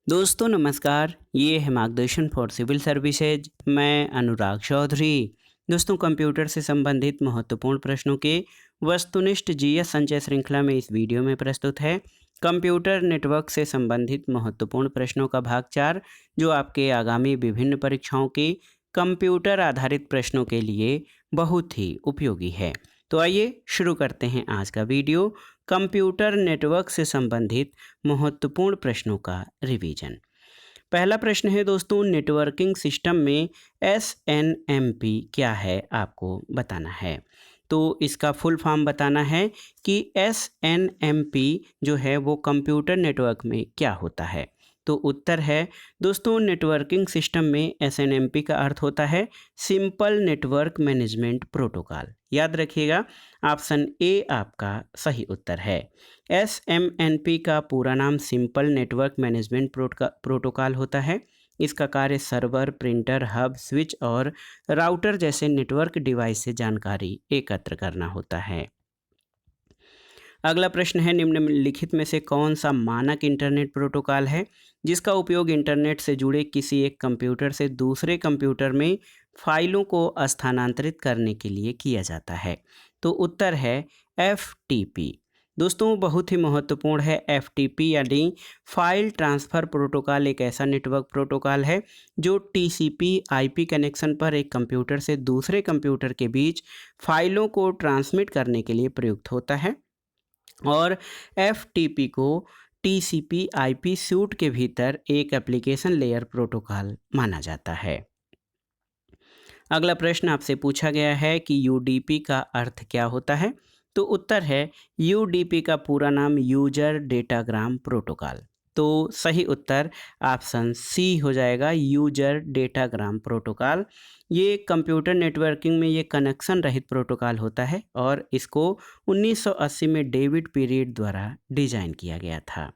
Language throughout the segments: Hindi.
दोस्तों नमस्कार, ये है मार्गदर्शन फॉर सिविल सर्विसेज। मैं अनुराग चौधरी। दोस्तों कंप्यूटर से संबंधित महत्वपूर्ण प्रश्नों के वस्तुनिष्ठ जीएस संचय श्रृंखला में इस वीडियो में प्रस्तुत है कंप्यूटर नेटवर्क से संबंधित महत्वपूर्ण प्रश्नों का भाग 4, जो आपके आगामी विभिन्न परीक्षाओं के कंप्यूटर आधारित प्रश्नों के लिए बहुत ही उपयोगी है। तो आइए शुरू करते हैं आज का वीडियो कंप्यूटर नेटवर्क से संबंधित महत्वपूर्ण प्रश्नों का रिवीजन। पहला प्रश्न है दोस्तों, नेटवर्किंग सिस्टम में एसएनएमपी क्या है, आपको बताना है। तो इसका फुल फॉर्म बताना है कि एसएनएमपी जो है वो कंप्यूटर नेटवर्क में क्या होता है। तो उत्तर है दोस्तों, नेटवर्किंग सिस्टम में एसएनएमपी का अर्थ होता है सिंपल नेटवर्क मैनेजमेंट प्रोटोकॉल। याद रखिएगा, ऑप्शन ए आपका सही उत्तर है। एसएमएनपी का पूरा नाम सिंपल नेटवर्क मैनेजमेंट प्रोटोकॉल होता है। इसका कार्य सर्वर, प्रिंटर, हब, स्विच और राउटर जैसे नेटवर्क डिवाइस से जानकारी एकत्र करना होता है। अगला प्रश्न है, निम्नलिखित में से कौन सा मानक इंटरनेट प्रोटोकॉल है जिसका उपयोग इंटरनेट से जुड़े किसी एक कंप्यूटर से दूसरे कंप्यूटर में फाइलों को स्थानांतरित करने के लिए किया जाता है। तो उत्तर है FTP। दोस्तों बहुत ही महत्वपूर्ण है FTP यानी फाइल ट्रांसफ़र प्रोटोकॉल। एक ऐसा नेटवर्क प्रोटोकॉल है जो TCP/IP कनेक्शन पर एक कंप्यूटर से दूसरे कंप्यूटर के बीच फाइलों को ट्रांसमिट करने के लिए प्रयुक्त होता है और FTP को TCP/IP सूट के भीतर एक एप्लीकेशन लेयर प्रोटोकॉल माना जाता है। अगला प्रश्न आपसे पूछा गया है कि UDP का अर्थ क्या होता है। तो उत्तर है UDP का पूरा नाम यूजर डेटाग्राम प्रोटोकॉल। तो सही उत्तर ऑप्शन सी हो जाएगा, यूजर डेटाग्राम प्रोटोकॉल। ये कंप्यूटर नेटवर्किंग में ये कनेक्शन रहित प्रोटोकॉल होता है और इसको 1980 में डेविड पीरियड द्वारा डिजाइन किया गया था।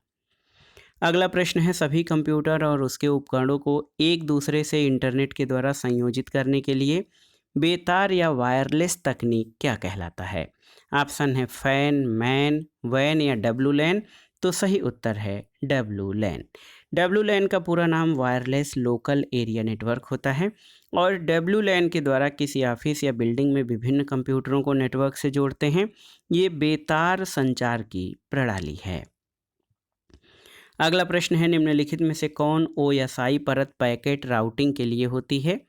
अगला प्रश्न है, सभी कंप्यूटर और उसके उपकरणों को एक दूसरे से इंटरनेट के द्वारा संयोजित करने के लिए बेतार या वायरलेस तकनीक क्या कहलाता है। ऑप्शन है फैन, मैन, वैन या डब्लू लैन। तो सही उत्तर है डब्लू लैन। डब्लू लैन का पूरा नाम वायरलेस लोकल एरिया नेटवर्क होता है और डब्लू लैन के द्वारा किसी ऑफिस या बिल्डिंग में विभिन्न कंप्यूटरों को नेटवर्क से जोड़ते हैं। ये बेतार संचार की प्रणाली है। अगला प्रश्न है, निम्नलिखित में से कौन OSI परत पैकेट राउटिंग के लिए होती है।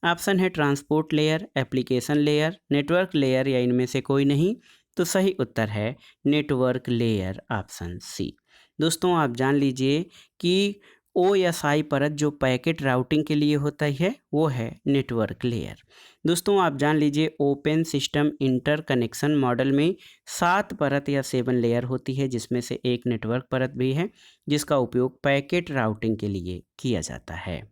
ऑप्शन है transport layer, application layer, network layer या इनमें से कोई नहीं। तो सही उत्तर है नेटवर्क लेयर, ऑप्शन सी। दोस्तों आप जान लीजिए कि OSI परत जो पैकेट राउटिंग के लिए होता है वो है नेटवर्क लेयर। दोस्तों आप जान लीजिए ओपन सिस्टम इंटरकनेक्शन मॉडल में 7 परत या 7 लेयर होती है, जिसमें से एक नेटवर्क परत भी है जिसका उपयोग पैकेट राउटिंग के लिए किया जाता है।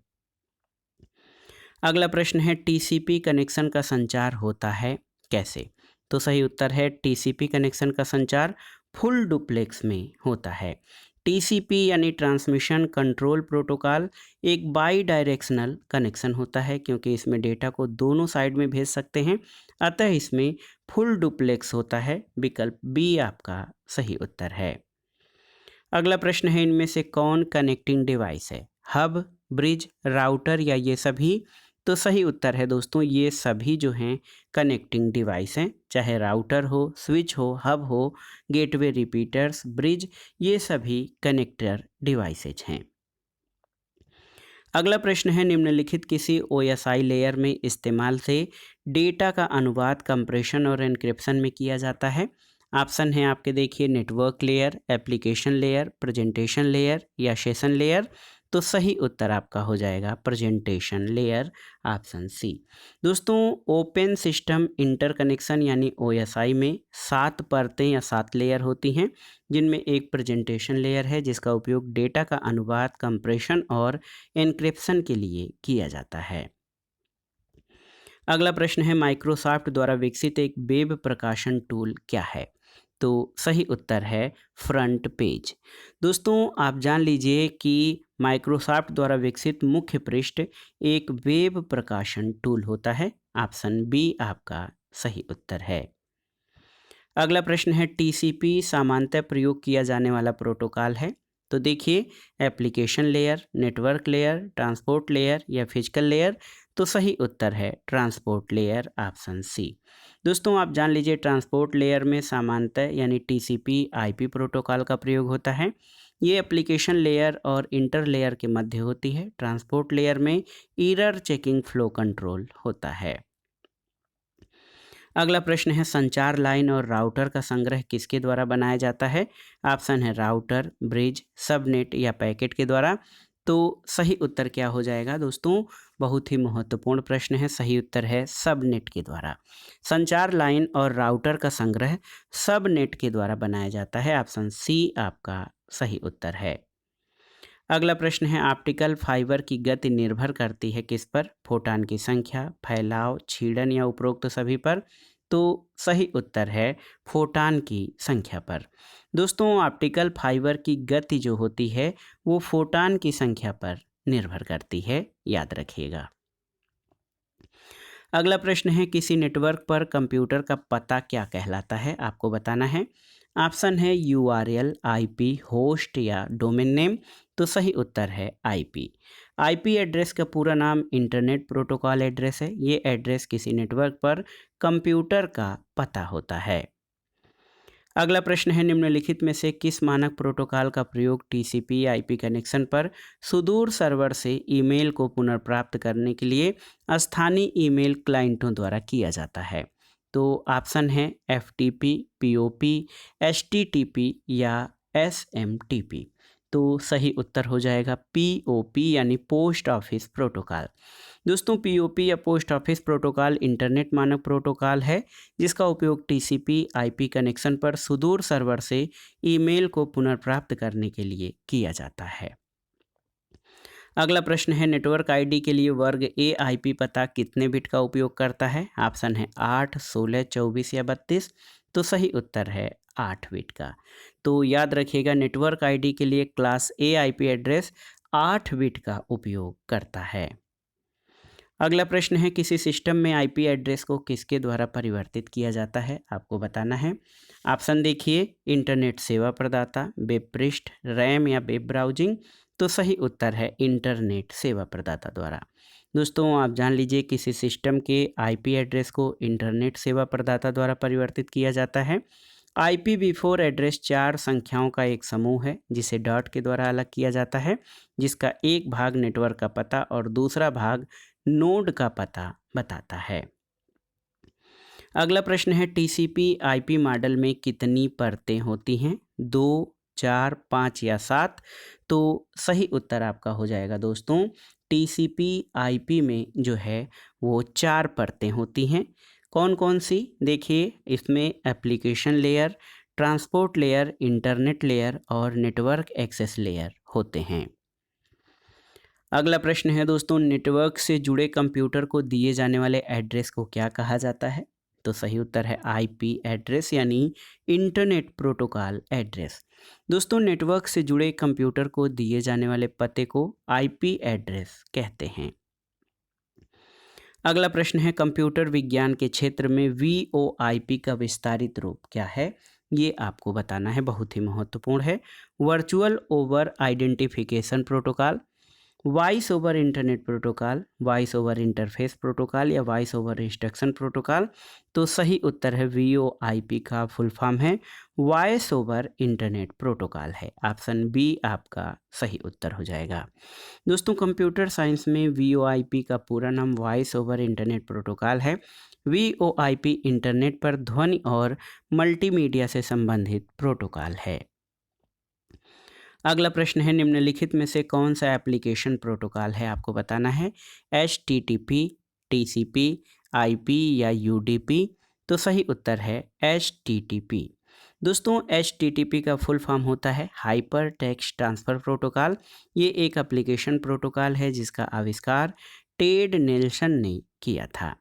अगला प्रश्न है, TCP कनेक्शन का संचार होता है कैसे। तो सही उत्तर है TCP कनेक्शन का संचार फुल डुप्लेक्स में होता है। TCP यानी ट्रांसमिशन कंट्रोल प्रोटोकॉल एक बाई डायरेक्शनल कनेक्शन होता है क्योंकि इसमें डेटा को दोनों साइड में भेज सकते हैं, अतः इसमें फुल डुप्लेक्स होता है। विकल्प बी आपका सही उत्तर है। अगला प्रश्न है, इनमें से कौन कनेक्टिंग डिवाइस है, हब, ब्रिज, राउटर या ये सभी। तो सही उत्तर है दोस्तों, ये सभी जो हैं कनेक्टिंग डिवाइस हैं, चाहे राउटर हो, स्विच हो, हब हो, गेटवे, रिपीटर्स, ब्रिज, ये सभी कनेक्टर डिवाइसेज हैं। अगला प्रश्न है, निम्नलिखित किसी OSI लेयर में इस्तेमाल से डेटा का अनुवाद, कंप्रेशन और एन्क्रिप्शन में किया जाता है। ऑप्शन है आपके देखिए network layer, application layer, presentation layer या सेशन लेयर। तो सही उत्तर आपका हो जाएगा प्रेजेंटेशन लेयर, ऑप्शन सी। दोस्तों ओपन सिस्टम इंटरकनेक्शन यानी OSI में 7 परतें या 7 लेयर होती हैं, जिनमें एक प्रेजेंटेशन लेयर है जिसका उपयोग डेटा का अनुवाद, कंप्रेशन और एन्क्रिप्शन के लिए किया जाता है। अगला प्रश्न है, माइक्रोसॉफ्ट द्वारा विकसित एक वेब प्रकाशन टूल क्या है। तो सही उत्तर है फ्रंट पेज। दोस्तों आप जान लीजिए कि माइक्रोसॉफ्ट द्वारा विकसित मुख्य पृष्ठ एक वेब प्रकाशन टूल होता है। ऑप्शन बी आपका सही उत्तर है। अगला प्रश्न है, TCP सामान्यतः प्रयोग किया जाने वाला प्रोटोकॉल है। तो देखिए, application layer, network layer, transport layer या फिजिकल लेयर। तो सही उत्तर है ट्रांसपोर्ट लेयर, ऑप्शन सी। दोस्तों आप जान लीजिए, ट्रांसपोर्ट लेयर में सामान्यतः यानी टीसीपी आईपी प्रोटोकॉल का प्रयोग होता है। ये एप्लीकेशन लेयर और इंटर लेयर के मध्य होती है। ट्रांसपोर्ट लेयर में एरर चेकिंग फ्लो कंट्रोल होता है। अगला प्रश्न है, संचार लाइन और राउटर का संग्रह किसके द्वारा बनाया जाता है? ऑप्शन है राउटर, ब्रिज, सबनेट या पैकेट के द्वारा। तो सही उत्तर क्या हो जाएगा दोस्तों? बहुत ही महत्वपूर्ण प्रश्न है। सही उत्तर है सबनेट के द्वारा। संचार लाइन और राउटर का संग्रह सबनेट के द्वारा बनाया जाता है। ऑप्शन सी आपका सही उत्तर है। अगला प्रश्न है, ऑप्टिकल फाइबर की गति निर्भर करती है किस पर? फोटान की संख्या, फैलाव, छीड़न या उपरोक्त सभी पर। तो सही उत्तर है फोटान की संख्या पर। दोस्तों ऑप्टिकल फाइबर की गति जो होती है वो फोटान की संख्या पर निर्भर करती है, याद रखिएगा। अगला प्रश्न है, किसी नेटवर्क पर कंप्यूटर का पता क्या कहलाता है? आपको बताना है। ऑप्शन है यूआरएल, आईपी, होस्ट या डोमेन नेम। तो सही उत्तर है आईपी। आईपी एड्रेस का पूरा नाम इंटरनेट प्रोटोकॉल एड्रेस है। ये एड्रेस किसी नेटवर्क पर कंप्यूटर का पता होता है। अगला प्रश्न है, निम्नलिखित में से किस मानक प्रोटोकॉल का प्रयोग टीसीपी आईपी कनेक्शन पर सुदूर सर्वर से ईमेल को पुनर्प्राप्त करने के लिए स्थानीय ईमेल क्लाइंटों द्वारा किया जाता है? तो ऑप्शन है एफटीपी, पीओपी, एचटीटीपी या एसएमटीपी। तो सही उत्तर हो जाएगा पीओपी यानी पोस्ट ऑफिस प्रोटोकॉल। दोस्तों पीओपी या पोस्ट ऑफिस प्रोटोकॉल इंटरनेट मानक प्रोटोकॉल है जिसका उपयोग टीसीपी आईपी कनेक्शन पर सुदूर सर्वर से ईमेल को पुनर्प्राप्त करने के लिए किया जाता है। अगला प्रश्न है, नेटवर्क आईडी के लिए वर्ग ए आईपी पता कितने बिट का उपयोग करता है? ऑप्शन है 8, 16, 24 या 32। तो सही उत्तर है 8 बिट का। तो याद रखिएगा, नेटवर्क आईडी के लिए क्लास ए आईपी एड्रेस 8 बिट का उपयोग करता है। अगला प्रश्न है, किसी सिस्टम में आईपी एड्रेस को किसके द्वारा परिवर्तित किया जाता है? आपको बताना है। ऑप्शन देखिए, इंटरनेट सेवा प्रदाता, वेब पृष्ठ, रैम या वेब ब्राउजिंग। तो सही उत्तर है इंटरनेट सेवा प्रदाता द्वारा। दोस्तों आप जान लीजिए, किसी सिस्टम के आईपी एड्रेस को इंटरनेट सेवा प्रदाता द्वारा परिवर्तित किया जाता है। IPv4 एड्रेस 4 संख्याओं का एक समूह है जिसे डॉट के द्वारा अलग किया जाता है, जिसका एक भाग नेटवर्क का पता और दूसरा भाग नोड का पता बताता है। अगला प्रश्न है, टीसीपी आईपी मॉडल में कितनी परतें होती हैं? 2, 4, 5 या 7। तो सही उत्तर आपका हो जाएगा दोस्तों, टीसीपी आईपी में जो है वो 4 परतें होती हैं। कौन कौन सी? देखिए, इसमें application layer, transport layer, internet layer और नेटवर्क एक्सेस लेयर होते हैं। अगला प्रश्न है दोस्तों, नेटवर्क से जुड़े कंप्यूटर को दिए जाने वाले एड्रेस को क्या कहा जाता है? तो सही उत्तर है आईपी एड्रेस यानी इंटरनेट प्रोटोकॉल एड्रेस। दोस्तों नेटवर्क से जुड़े कंप्यूटर को दिए जाने वाले पते को आईपी एड्रेस कहते हैं। अगला प्रश्न है, कंप्यूटर विज्ञान के क्षेत्र में वीओआईपी का विस्तारित रूप क्या है? ये आपको बताना है, बहुत ही महत्वपूर्ण है। Virtual over identification protocol, voice over internet protocol, voice over interface protocol या वॉइस ओवर इंस्ट्रक्शन प्रोटोकॉल। तो सही उत्तर है वीओआईपी का फुल फॉर्म है वॉइस ओवर इंटरनेट प्रोटोकॉल है। ऑप्शन बी आपका सही उत्तर हो जाएगा। दोस्तों कंप्यूटर साइंस में वीओआईपी का पूरा नाम वॉइस ओवर इंटरनेट प्रोटोकॉल है। वीओआईपी इंटरनेट पर ध्वनि और मल्टीमीडिया से संबंधित प्रोटोकॉल है। अगला प्रश्न है, निम्नलिखित में से कौन सा एप्लीकेशन प्रोटोकॉल है? आपको बताना है। HTTP, TCP, IP या UDP। तो सही उत्तर है HTTP। दोस्तों HTTP का फुल फॉर्म होता है हाइपर टेक्स्ट ट्रांसफ़र प्रोटोकॉल। ये एक एप्लीकेशन प्रोटोकॉल है जिसका आविष्कार टेड नेल्सन ने किया था।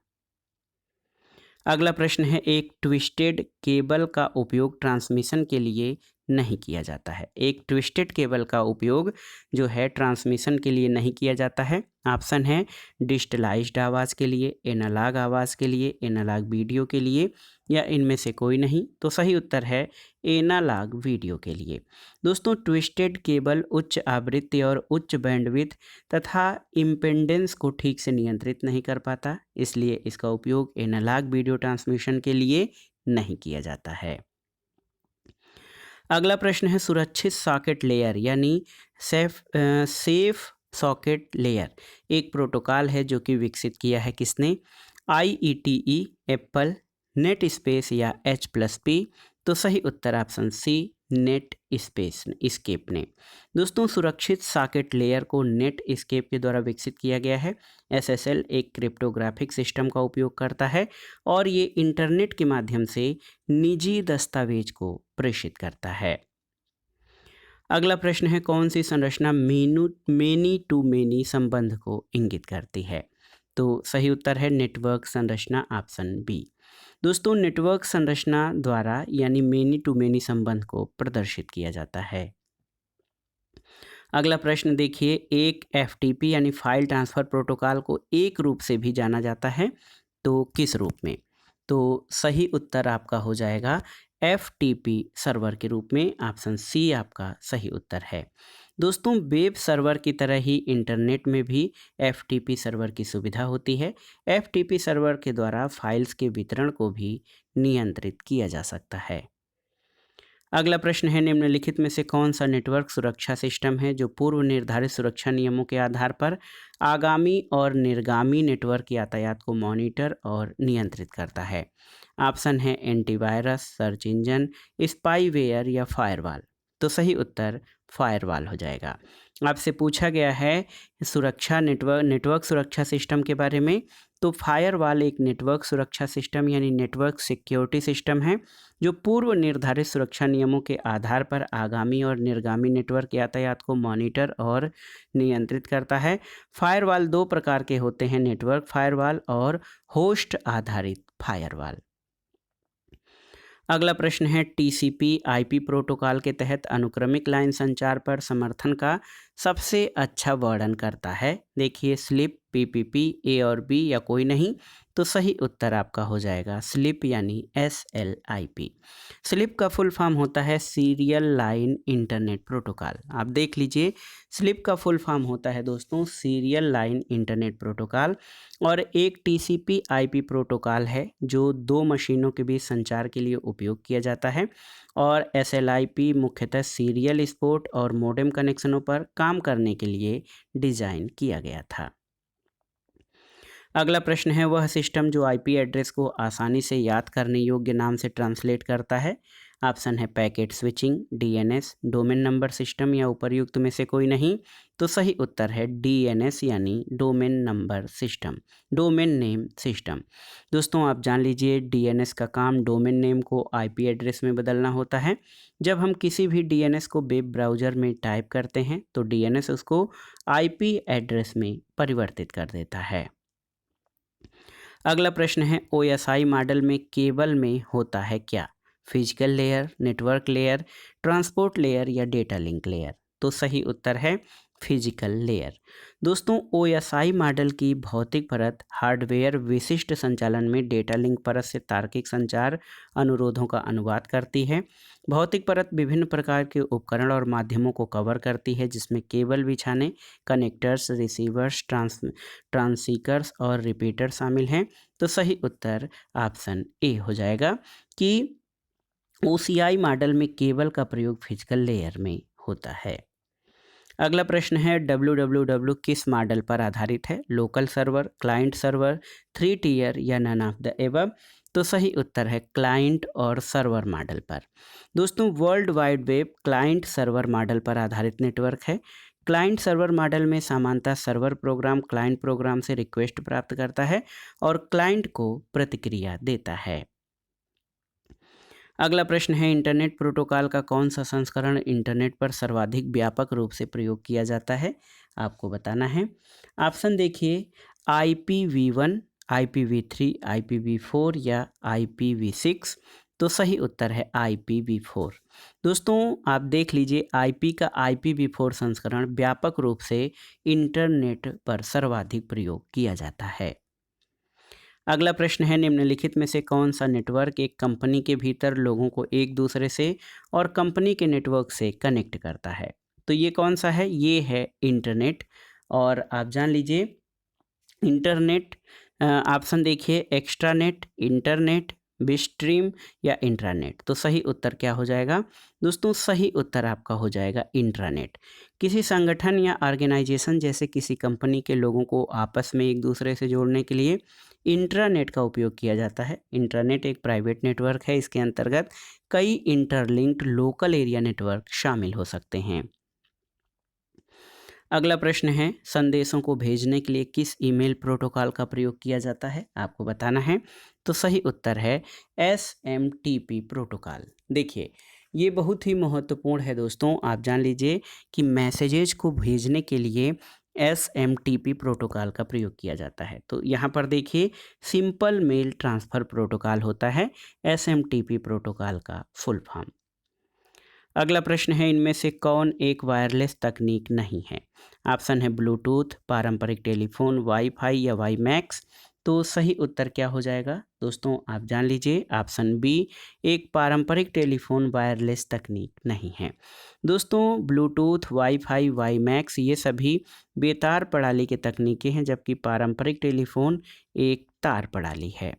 अगला प्रश्न है, एक ट्विस्टेड केबल का उपयोग ट्रांसमिशन के लिए नहीं किया जाता है। एक ट्विस्टेड केबल का उपयोग जो है ट्रांसमिशन के लिए नहीं किया जाता है। ऑप्शन है डिजिटलाइज्ड आवाज़ के लिए, एनालॉग आवाज़ के लिए, एनालॉग वीडियो के लिए, या इनमें से कोई नहीं। तो सही उत्तर है एनालॉग वीडियो के लिए। दोस्तों, ट्विस्टेड केबल उच्च आवृत्ति और उच्च बैंडविड्थ तथा इम्पेडेंस को ठीक से नियंत्रित नहीं कर पाता, इसलिए इसका उपयोग एनालॉग वीडियो ट्रांसमिशन के लिए नहीं किया जाता है। अगला प्रश्न है सुरक्षित सॉकेट लेयर यानी सेफ सॉकेट लेयर एक प्रोटोकॉल है जो कि विकसित किया है किसने? IETE, एप्पल, नेट स्पेस या H+P। तो सही उत्तर option C net space scape ने। दोस्तों, सुरक्षित सॉकेट लेयर को नेट स्केप के द्वारा विकसित किया गया है। SSL एक क्रिप्टोग्राफिक सिस्टम का उपयोग करता है और ये इंटरनेट के माध्यम से निजी दस्तावेज को प्रेषित करता है। अगला प्रश्न है कौन सी संरचना मेनी टू मेनी संबंध को इंगित करती है? तो सही उत्तर है नेटवर्क संरचना, ऑप्शन बी। दोस्तों, नेटवर्क संरचना द्वारा यानी मेनी टू मेनी संबंध को प्रदर्शित किया जाता है। अगला प्रश्न देखिए, एक FTP यानी फाइल ट्रांसफर प्रोटोकॉल को एक रूप से भी जाना जाता है, तो किस रूप में? तो सही उत्तर आपका हो जाएगा FTP सर्वर के रूप में, ऑप्शन सी आपका सही उत्तर है। दोस्तों, वेब सर्वर की तरह ही इंटरनेट में भी FTP सर्वर की सुविधा होती है। FTP सर्वर के द्वारा फाइल्स के वितरण को भी नियंत्रित किया जा सकता है। अगला प्रश्न है निम्नलिखित में से कौन सा नेटवर्क सुरक्षा सिस्टम है जो पूर्व निर्धारित सुरक्षा नियमों के आधार पर आगामी और निर्गामी नेटवर्क यातायात को मॉनिटर और नियंत्रित करता है? ऑप्शन है एंटीवायरस, सर्च इंजन, स्पाईवेयर या फायरवॉल। तो सही उत्तर फायरवॉल हो जाएगा। आपसे पूछा गया है सुरक्षा नेटवर्क सुरक्षा सिस्टम के बारे में, तो फायरवॉल एक नेटवर्क सुरक्षा सिस्टम यानी नेटवर्क सिक्योरिटी सिस्टम है जो पूर्व निर्धारित सुरक्षा नियमों के आधार पर आगामी और निर्गामी नेटवर्क यातायात को मॉनिटर और नियंत्रित करता है। फायरवॉल दो प्रकार के होते हैं, नेटवर्क फायरवॉल और होस्ट आधारित फायरवॉल। अगला प्रश्न है TCP IP प्रोटोकॉल के तहत अनुक्रमिक लाइन संचार पर समर्थन का सबसे अच्छा वर्णन करता है? देखिए, स्लिप, PPP, A और B या कोई नहीं। तो सही उत्तर आपका हो जाएगा स्लिप यानी SLIP। स्लिप का फुल फॉर्म होता है सीरियल लाइन इंटरनेट प्रोटोकॉल। आप देख लीजिए, स्लिप का फुल फॉर्म होता है दोस्तों सीरियल लाइन इंटरनेट प्रोटोकॉल, और एक TCP IP प्रोटोकॉल है जो दो मशीनों के बीच संचार के लिए उपयोग किया जाता है, और SLIP मुख्यतः सीरियल स्पोर्ट और मोडेम कनेक्शनों पर काम करने के लिए डिज़ाइन किया गया था। अगला प्रश्न है वह सिस्टम जो IP एड्रेस को आसानी से याद करने योग्य नाम से ट्रांसलेट करता है? ऑप्शन है packet switching, DNS, domain number system या उपर्युक्त में से कोई नहीं। तो सही उत्तर है DNS यानी domain number system, domain name system. दोस्तों, आप जान लीजिए DNS का काम डोमेन नेम को IP एड्रेस में बदलना होता है। जब हम किसी भी DNS को वेब ब्राउज़र में टाइप करते हैं तो DNS उसको IP एड्रेस में परिवर्तित कर देता है। अगला प्रश्न है OSI मॉडल में केबल में होता है क्या? Physical layer, network layer, transport layer या डेटा लिंक लेयर? तो सही उत्तर है फिजिकल लेयर। दोस्तों, OSI मॉडल की भौतिक परत हार्डवेयर विशिष्ट संचालन में डेटा लिंक परत से तार्किक संचार अनुरोधों का अनुवाद करती है। भौतिक परत विभिन्न प्रकार के उपकरण और माध्यमों को कवर करती है जिसमें केबल बिछाने, कनेक्टर्स, रिसीवर्स, ट्रांसीकर्स और रिपीटर शामिल हैं। तो सही उत्तर ऑप्शन ए हो जाएगा कि OCI मॉडल में केबल का प्रयोग फिजिकल लेयर में होता है। अगला प्रश्न है WWW किस मॉडल पर आधारित है? Local server, client server, 3 tier या नन ऑफ द एबव? तो सही उत्तर है क्लाइंट और सर्वर मॉडल पर। दोस्तों, world wide web client server model पर आधारित नेटवर्क है। क्लाइंट सर्वर मॉडल में सामान्यतः सर्वर प्रोग्राम क्लाइंट प्रोग्राम से रिक्वेस्ट प्राप्त करता है और क्लाइंट को प्रतिक्रिया देता है। अगला प्रश्न है इंटरनेट प्रोटोकॉल का कौन सा संस्करण इंटरनेट पर सर्वाधिक व्यापक रूप से प्रयोग किया जाता है? आपको बताना है। ऑप्शन देखिए, IPv1, IPv3, IPv4 या IPv6। तो सही उत्तर है IPv4। दोस्तों आप देख लीजिए IP का IPv4 संस्करण व्यापक रूप से इंटरनेट पर सर्वाधिक प्रयोग किया जाता है। अगला प्रश्न है, निम्नलिखित में से कौन सा नेटवर्क एक कंपनी के भीतर लोगों को एक दूसरे से और कंपनी के नेटवर्क से कनेक्ट करता है? तो ये कौन सा है? ये है इंटरनेट। और आप जान लीजिए इंटरनेट, ऑप्शन देखिए, एक्स्ट्रानेट, इंटरनेट, बिस्ट्रीम या इंट्रानेट। तो सही उत्तर क्या हो जाएगा? दोस्तों सही उत्तर आपका हो जाएगा इंट्रानेट। किसी संगठन या ऑर्गेनाइजेशन जैसे किसी कंपनी के लोगों को आपस में एक दूसरे से जोड़ने के लिए इंट्रानेट का उपयोग किया जाता है। इंट्रानेट एक प्राइवेट नेटवर्क है। इसके अंतर्गत कई इंटरलिंक्ड लोकल एरिया नेटवर्क शामिल हो सकते हैं। अगला प्रश्न है, संदेशों को भेजने के लिए किस ईमेल प्रोटोकॉल का प्रयोग किया जाता है? आपको बताना है। तो सही उत्तर है SMTP प्रोटोकॉल। देखिए ये बहुत ही महत्वपूर्ण है दोस्तों। आप जान लीजिए कि मैसेजेज को भेजने के लिए SMTP प्रोटोकॉल का प्रयोग किया जाता है। तो यहाँ पर देखिए सिंपल मेल ट्रांसफ़र प्रोटोकॉल होता है SMTP प्रोटोकॉल का फुल फॉर्म। अगला प्रश्न है, इनमें से कौन एक वायरलेस तकनीक नहीं है? ऑप्शन है ब्लूटूथ, पारंपरिक टेलीफोन, वाईफाई या वाईमैक्स। तो सही उत्तर क्या हो जाएगा? दोस्तों आप जान लीजिए ऑप्शन बी, एक पारंपरिक टेलीफोन वायरलेस तकनीक नहीं है। दोस्तों ब्लूटूथ, वाईफाई, वाईमैक्स ये सभी बेतार प्रणाली के तकनीकें हैं, जबकि पारंपरिक टेलीफोन एक तार प्रणाली है।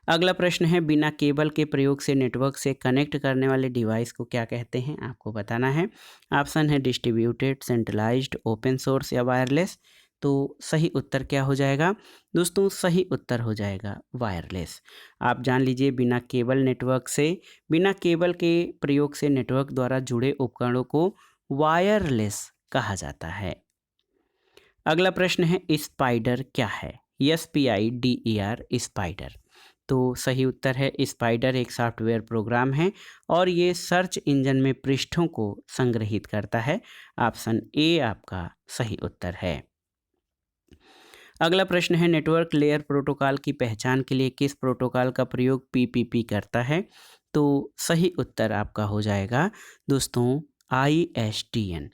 अगला प्रश्न है, बिना केबल के प्रयोग से नेटवर्क से कनेक्ट करने वाले डिवाइस को क्या कहते हैं? आपको बताना है। ऑप्शन है डिस्ट्रीब्यूटेड, सेंट्रलाइज्ड, ओपन सोर्स या वायरलेस। तो सही उत्तर क्या हो जाएगा? दोस्तों सही उत्तर हो जाएगा वायरलेस। आप जान लीजिए बिना केबल के प्रयोग से नेटवर्क द्वारा जुड़े उपकरणों को वायरलेस कहा जाता है। अगला प्रश्न है, स्पाइडर क्या है? SPIDER, spider. तो सही उत्तर है स्पाइडर एक सॉफ्टवेयर प्रोग्राम है और ये सर्च इंजन में पृष्ठों को संग्रहित करता है। ऑप्शन ए आपका सही उत्तर है। अगला प्रश्न है, नेटवर्क लेयर प्रोटोकॉल की पहचान के लिए किस प्रोटोकॉल का प्रयोग PPP करता है? तो सही उत्तर आपका हो जाएगा दोस्तों ISDN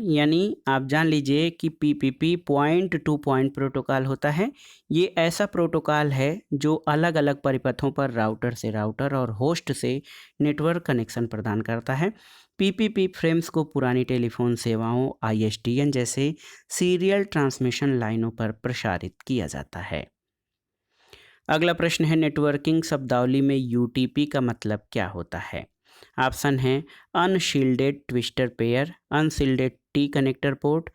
यानी आप जान लीजिए कि PPP point two point protocol होता है। ये ऐसा प्रोटोकॉल है जो अलग अलग परिपथों पर राउटर से राउटर और होस्ट से नेटवर्क कनेक्शन प्रदान करता है। PPP फ्रेम्स को पुरानी टेलीफोन सेवाओं ISDN जैसे सीरियल ट्रांसमिशन लाइनों पर प्रसारित किया जाता है। अगला प्रश्न है, नेटवर्किंग शब्दावली में UTP का मतलब क्या होता है? ऑप्शन है unshielded twister pair, unshielded T connector port,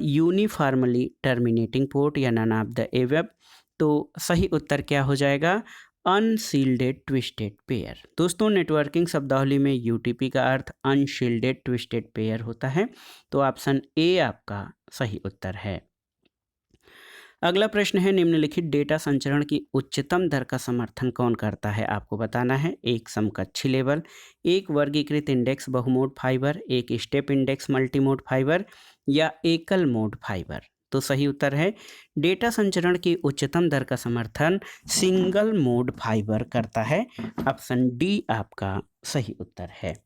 uniformly terminating port या नन ऑफ द एबव। तो सही उत्तर क्या हो जाएगा? Unshielded twisted pair. दोस्तों नेटवर्किंग शब्दावली में UTP का अर्थ अनशील्डेड ट्विस्टेड पेयर होता है। तो ऑप्शन ए आपका सही उत्तर है। अगला प्रश्न है, निम्नलिखित डेटा संचरण की उच्चतम दर का समर्थन कौन करता है? आपको बताना है। एक समकक्षी लेबल, एक वर्गीकृत इंडेक्स बहुमोड फाइबर, एक स्टेप इंडेक्स मल्टीमोड फाइबर या एकल मोड फाइबर। तो सही उत्तर है डेटा संचरण की उच्चतम दर का समर्थन सिंगल मोड फाइबर करता है। ऑप्शन डी आपका सही उत्तर है।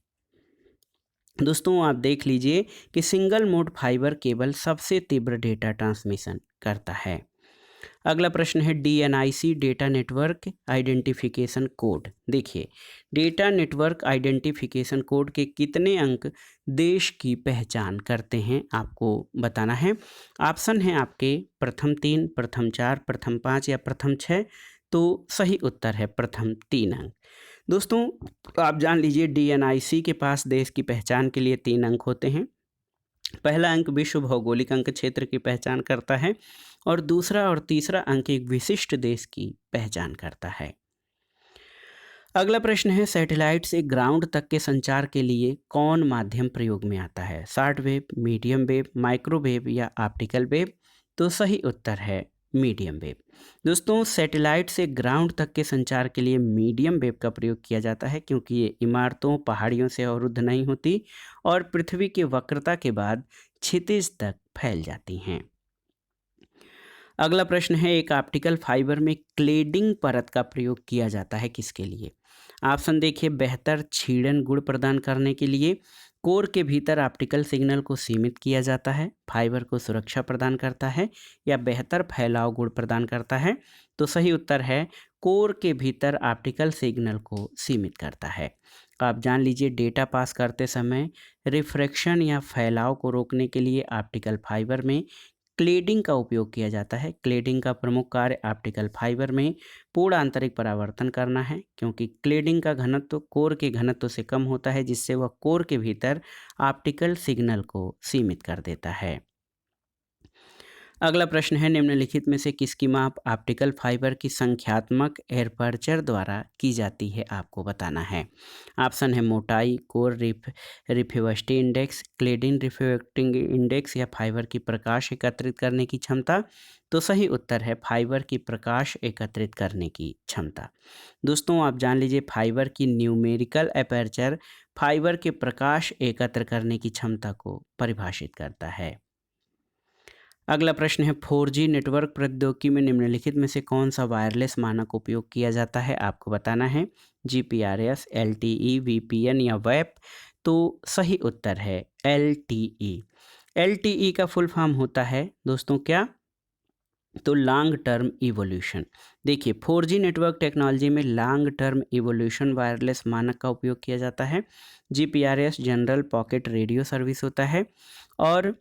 दोस्तों आप देख लीजिए कि सिंगल मोड फाइबर केबल सबसे तीव्र डेटा ट्रांसमिशन करता है। अगला प्रश्न है, DNIC data network identification code. देखिए डेटा नेटवर्क आइडेंटिफिकेशन कोड के कितने अंक देश की पहचान करते हैं? आपको बताना है। ऑप्शन है आपके प्रथम 3, प्रथम 4, प्रथम 5 या प्रथम 6। तो सही उत्तर है प्रथम 3 अंक। दोस्तों आप जान लीजिए DNIC के पास देश की पहचान के लिए 3 अंक होते हैं। पहला अंक विश्व भौगोलिक अंक क्षेत्र की पहचान करता है और दूसरा और तीसरा अंक एक विशिष्ट देश की पहचान करता है। अगला प्रश्न है, सैटेलाइट से ग्राउंड तक के संचार के लिए कौन माध्यम प्रयोग में आता है? Short wave, medium wave, microwave या ऑप्टिकल वेव। तो सही उत्तर है मीडियम वेव। दोस्तों सैटेलाइट से ग्राउंड तक के संचार के लिए मीडियम वेव का प्रयोग किया जाता है, क्योंकि ये इमारतों पहाड़ियों से अवरुद्ध नहीं होती और पृथ्वी की वक्रता के बाद क्षितिज तक फैल जाती हैं। अगला प्रश्न है, एक ऑप्टिकल फाइबर में क्लेडिंग परत का प्रयोग किया जाता है किसके लिए? ऑप्शन देखिए, बेहतर छीड़न गुण प्रदान करने के लिए, कोर के भीतर ऑप्टिकल सिग्नल को सीमित किया जाता है, फाइबर को सुरक्षा प्रदान करता है, या बेहतर फैलाव गुण प्रदान करता है। तो सही उत्तर है कोर के भीतर ऑप्टिकल सिग्नल को सीमित करता है। आप जान लीजिए, डेटा पास करते समय रिफ्रैक्शन या फैलाव को रोकने के लिए ऑप्टिकल फाइबर में क्लेडिंग का उपयोग किया जाता है। क्लेडिंग का प्रमुख कार्य ऑप्टिकल फाइबर में पूर्ण आंतरिक परावर्तन करना है, क्योंकि क्लेडिंग का घनत्व कोर के घनत्व से कम होता है, जिससे वह कोर के भीतर ऑप्टिकल सिग्नल को सीमित कर देता है। अगला प्रश्न है, निम्नलिखित में से किसकी माप ऑप्टिकल फाइबर की संख्यात्मक एपर्चर द्वारा की जाती है? आपको बताना है। ऑप्शन है मोटाई, core refractive index, cladding refracting index, या फाइबर की प्रकाश एकत्रित करने की क्षमता। तो सही उत्तर है फाइबर की प्रकाश एकत्रित करने की क्षमता। दोस्तों आप जान लीजिए, फाइबर की न्यूमेरिकल एपर्चर फाइबर के प्रकाश एकत्र करने की क्षमता को परिभाषित करता है। अगला प्रश्न है, 4G नेटवर्क प्रौद्योगिकी में निम्नलिखित में से कौन सा वायरलेस मानक उपयोग किया जाता है? आपको बताना है। GPRS, LTE, VPN या वेप। तो सही उत्तर है LTE। LTE का फुल फॉर्म होता है दोस्तों क्या? तो लॉन्ग टर्म इवोल्यूशन। देखिए, 4G नेटवर्क टेक्नोलॉजी में लॉन्ग टर्म इवोल्यूशन वायरलेस मानक का उपयोग किया जाता है। GPRS general pocket radio service होता है, और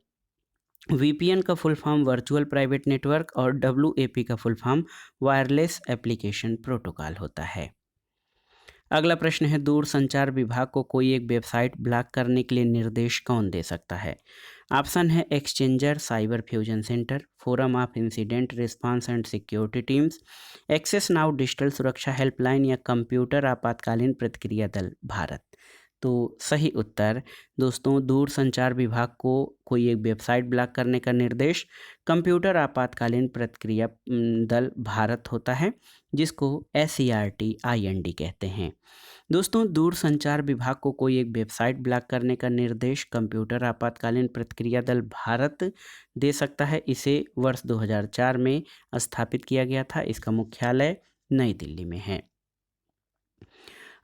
VPN का full form virtual private network, और WAP का full form wireless application protocol होता है। अगला प्रश्न है, दूर संचार विभाग को कोई एक वेबसाइट ब्लॉक करने के लिए निर्देश कौन दे सकता है? ऑप्शन है exchanger cyber fusion centre, forum of incident response and security teams, access now digital सुरक्षा हेल्पलाइन, या कंप्यूटर आपातकालीन प्रतिक्रिया दल भारत। तो सही उत्तर दोस्तों, दूर संचार विभाग को कोई एक वेबसाइट ब्लॉक करने का निर्देश कंप्यूटर आपातकालीन प्रतिक्रिया दल भारत होता है, जिसको SCRT-IND कहते हैं। दोस्तों दूर संचार विभाग को कोई एक वेबसाइट ब्लॉक करने का निर्देश कंप्यूटर आपातकालीन प्रतिक्रिया दल भारत दे सकता है। इसे वर्ष 2004 में स्थापित किया गया था। इसका मुख्यालय नई दिल्ली में है।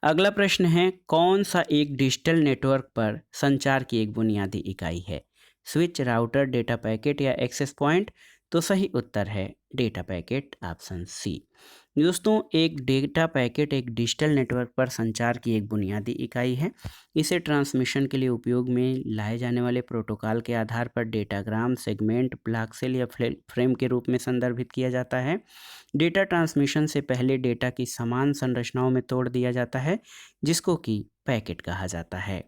अगला प्रश्न है, कौन सा एक डिजिटल नेटवर्क पर संचार की एक बुनियादी इकाई है? स्विच, राउटर, डेटा पैकेट या एक्सेस पॉइंट। तो सही उत्तर है डेटा पैकेट, ऑप्शन सी। दोस्तों एक डेटा पैकेट एक डिजिटल नेटवर्क पर संचार की एक बुनियादी इकाई है। इसे ट्रांसमिशन के लिए उपयोग में लाए जाने वाले प्रोटोकॉल के आधार पर डेटाग्राम, सेगमेंट, ब्लॉक सेल या फ्रेम के रूप में संदर्भित किया जाता है। डेटा ट्रांसमिशन से पहले डेटा की समान संरचनाओं में तोड़ दिया जाता है, जिसको कि पैकेट कहा जाता है।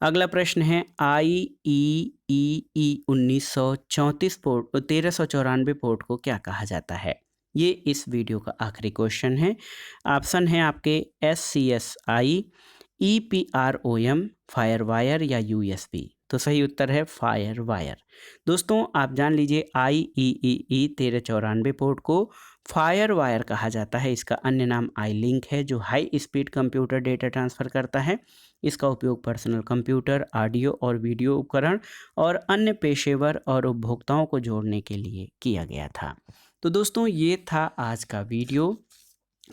अगला प्रश्न है, IEEE 1934 पोर्ट 1394 पोर्ट को क्या कहा जाता है? ये इस वीडियो का आखिरी क्वेश्चन है। ऑप्शन है आपके SCSI, EPROM, फायर वायर या USB। तो सही उत्तर है फायर वायर। दोस्तों आप जान लीजिए, IEEE 1394 पोर्ट को फायर वायर कहा जाता है। इसका अन्य नाम iLink है, जो high speed computer data transfer करता है। इसका उपयोग पर्सनल कंप्यूटर, ऑडियो और वीडियो उपकरण और अन्य पेशेवर और उपभोक्ताओं को जोड़ने के लिए किया गया था। तो दोस्तों ये था आज का वीडियो,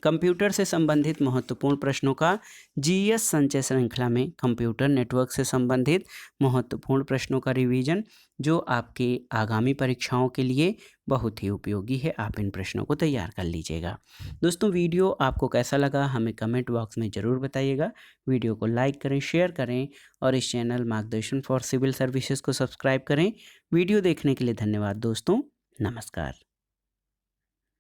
कंप्यूटर से संबंधित महत्वपूर्ण प्रश्नों का GS संचय श्रृंखला में कंप्यूटर नेटवर्क से संबंधित महत्वपूर्ण प्रश्नों का रिवीजन, जो आपके आगामी परीक्षाओं के लिए बहुत ही उपयोगी है। आप इन प्रश्नों को तैयार कर लीजिएगा। दोस्तों वीडियो आपको कैसा लगा हमें कमेंट बॉक्स में ज़रूर बताइएगा। वीडियो को लाइक करें, शेयर करें और इस चैनल मार्गदर्शन फॉर सिविल सर्विसेज को सब्सक्राइब करें। वीडियो देखने के लिए धन्यवाद दोस्तों, नमस्कार।